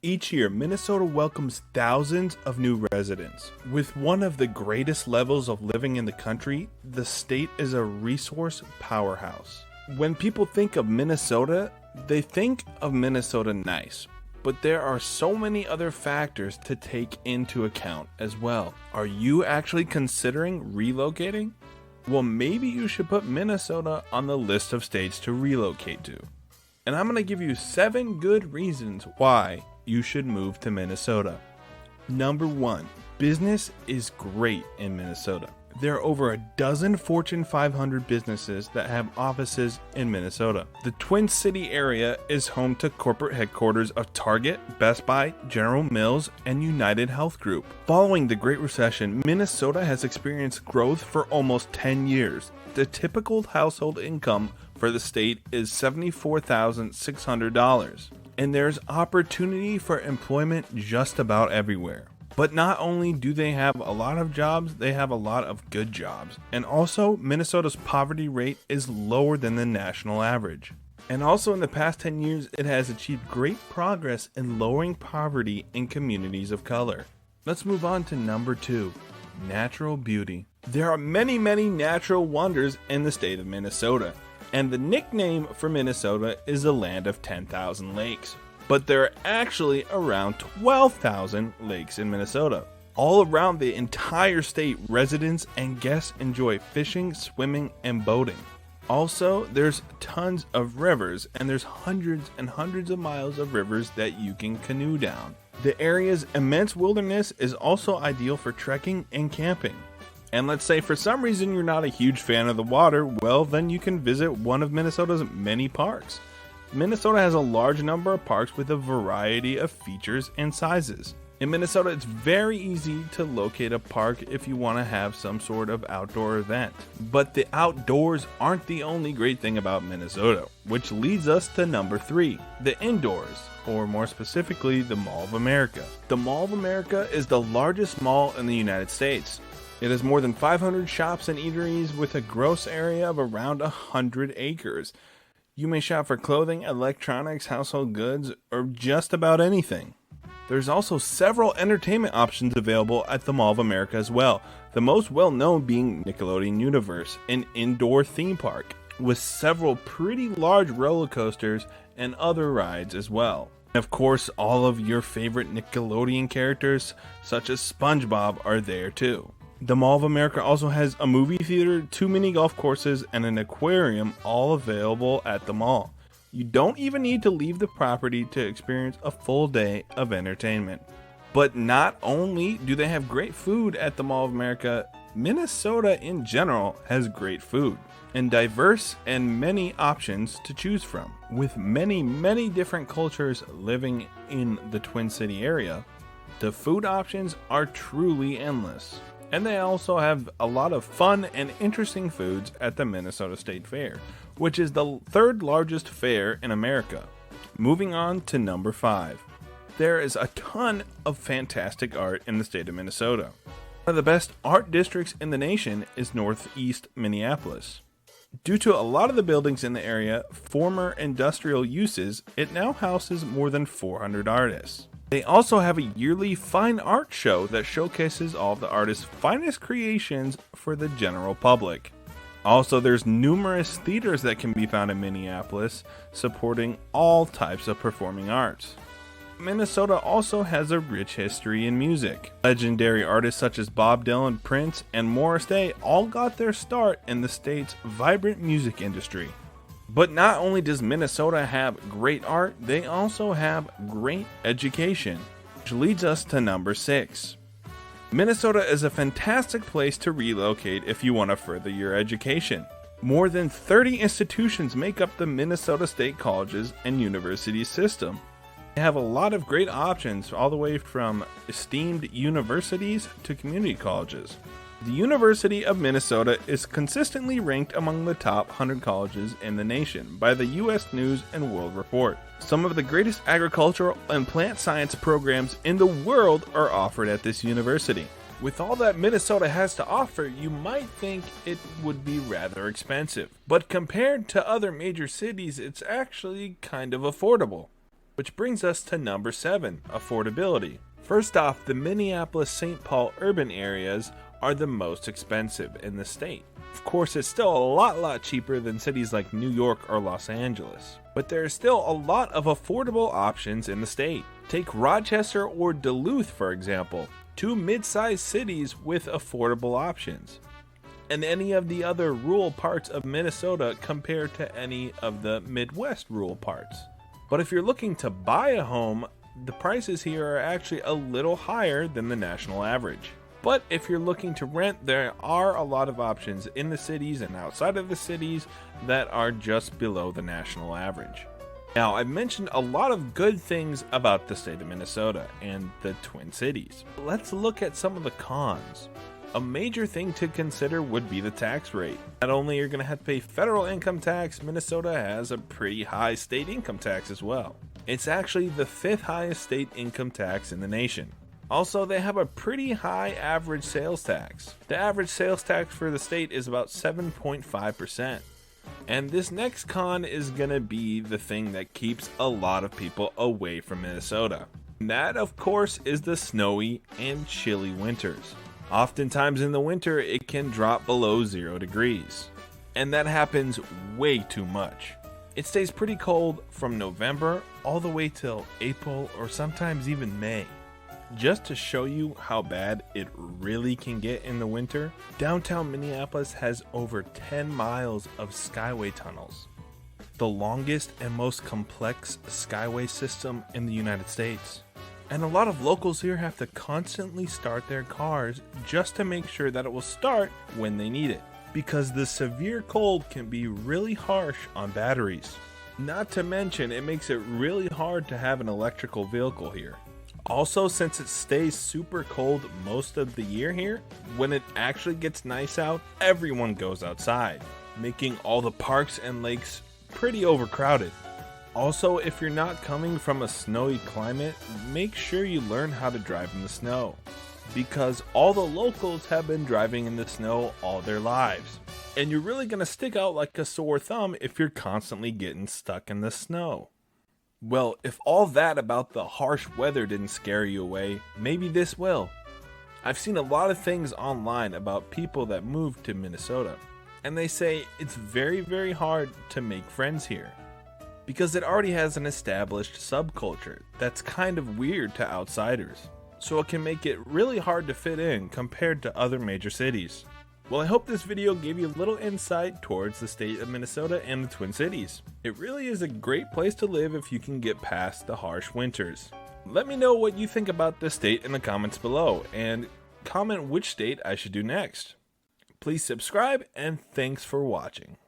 Each year, Minnesota welcomes thousands of new residents. With one of the greatest levels of living in the country, the state is a resource powerhouse. When people think of Minnesota, they think of Minnesota nice, but there are so many other factors to take into account as well. Are you actually considering relocating? Well, maybe you should put Minnesota on the list of states to relocate to. And I'm going to give you 7 good reasons why you should move to Minnesota. Number 1, business is great in Minnesota. There are over a dozen Fortune 500 businesses that have offices in Minnesota. The Twin City area is home to corporate headquarters of Target, Best Buy, General Mills, and United Health Group. Following the Great Recession, Minnesota has experienced growth for almost 10 years. The typical household income for the state is $74,600, and there's opportunity for employment just about everywhere. But not only do they have a lot of jobs, they have a lot of good jobs. And also, Minnesota's poverty rate is lower than the national average. And also in the past 10 years, it has achieved great progress in lowering poverty in communities of color. Let's move on to number 2, natural beauty. There are many natural wonders in the state of Minnesota. And the nickname for Minnesota is the land of 10,000 lakes. But there are actually around 12,000 lakes in Minnesota. All around the entire state, residents and guests enjoy fishing, swimming, and boating. Also, there's tons of rivers, and there's hundreds and hundreds of miles of rivers that you can canoe down. The area's immense wilderness is also ideal for trekking and camping. And let's say for some reason you're not a huge fan of the water, well then you can visit one of Minnesota's many parks. Minnesota has a large number of parks with a variety of features and sizes. In Minnesota, it's very easy to locate a park if you want to have some sort of outdoor event. But the outdoors aren't the only great thing about Minnesota, which leads us to number 3, the indoors, or more specifically, the Mall of America. The Mall of America is the largest mall in the United States. It has more than 500 shops and eateries with a gross area of around 100 acres. You may shop for clothing, electronics, household goods, or just about anything. There's also several entertainment options available at the Mall of America as well, the most well-known being Nickelodeon Universe, an indoor theme park, with several pretty large roller coasters and other rides as well. And of course, all of your favorite Nickelodeon characters, such as SpongeBob, are there too. The Mall of America also has a movie theater, 2 mini golf courses, and an aquarium, all available at the mall. You don't even need to leave the property to experience a full day of entertainment. But not only do they have great food at the Mall of America, Minnesota in general has great food and diverse and many options to choose from. With many different cultures living in the Twin City area, the food options are truly endless. And they also have a lot of fun and interesting foods at the Minnesota State Fair, which is the 3rd largest fair in America. Moving on to number 5. There is a ton of fantastic art in the state of Minnesota. One of the best art districts in the nation is Northeast Minneapolis. Due to a lot of the buildings in the area former industrial uses, it now houses more than 400 artists. They also have a yearly fine art show that showcases all of the artists' finest creations for the general public. Also, there's numerous theaters that can be found in Minneapolis supporting all types of performing arts. Minnesota also has a rich history in music. Legendary artists such as Bob Dylan, Prince, and Morris Day all got their start in the state's vibrant music industry. But not only does Minnesota have great art, they also have great education, which leads us to number 6. Minnesota is a fantastic place to relocate if you want to further your education. More than 30 institutions make up the Minnesota State Colleges and University system. They have a lot of great options all the way from esteemed universities to community colleges. The University of Minnesota is consistently ranked among the top 100 colleges in the nation by the U.S. News & World Report. Some of the greatest agricultural and plant science programs in the world are offered at this university. With all that Minnesota has to offer, you might think it would be rather expensive. But compared to other major cities, it's actually kind of affordable. Which brings us to number 7, affordability. First off, the Minneapolis-St. Paul urban areas are the most expensive in the state. Of course, it's still a lot cheaper than cities like New York or Los Angeles, but there is still a lot of affordable options in the state. Take Rochester or Duluth, for example, 2 mid-sized cities with affordable options. And any of the other rural parts of Minnesota compared to any of the Midwest rural parts. But if you're looking to buy a home, the prices here are actually a little higher than the national average. But if you're looking to rent, there are a lot of options in the cities and outside of the cities that are just below the national average. Now, I've mentioned a lot of good things about the state of Minnesota and the Twin Cities. Let's look at some of the cons. A major thing to consider would be the tax rate. Not only are you going to have to pay federal income tax, Minnesota has a pretty high state income tax as well. It's actually the 5th highest state income tax in the nation. Also, they have a pretty high average sales tax. The average sales tax for the state is about 7.5%. And this next con is going to be the thing that keeps a lot of people away from Minnesota. And that, of course, is the snowy and chilly winters. Oftentimes in the winter, it can drop below 0 degrees. And that happens way too much. It stays pretty cold from November all the way till April or sometimes even May. Just to show you how bad it really can get in the winter, downtown Minneapolis has over 10 miles of skyway tunnels, the longest and most complex skyway system in the United States. And a lot of locals here have to constantly start their cars just to make sure that it will start when they need it, because the severe cold can be really harsh on batteries. Not to mention, it makes it really hard to have an electrical vehicle here. Also, since it stays super cold most of the year here, when it actually gets nice out, everyone goes outside, making all the parks and lakes pretty overcrowded. Also, if you're not coming from a snowy climate, make sure you learn how to drive in the snow, because all the locals have been driving in the snow all their lives. And you're really going to stick out like a sore thumb if you're constantly getting stuck in the snow. Well, if all that about the harsh weather didn't scare you away, maybe this will. I've seen a lot of things online about people that moved to Minnesota, and they say it's very hard to make friends here, because it already has an established subculture that's kind of weird to outsiders, so it can make it really hard to fit in compared to other major cities. Well, I hope this video gave you a little insight towards the state of Minnesota and the Twin Cities. It really is a great place to live if you can get past the harsh winters. Let me know what you think about this state in the comments below, and comment which state I should do next. Please subscribe, and thanks for watching.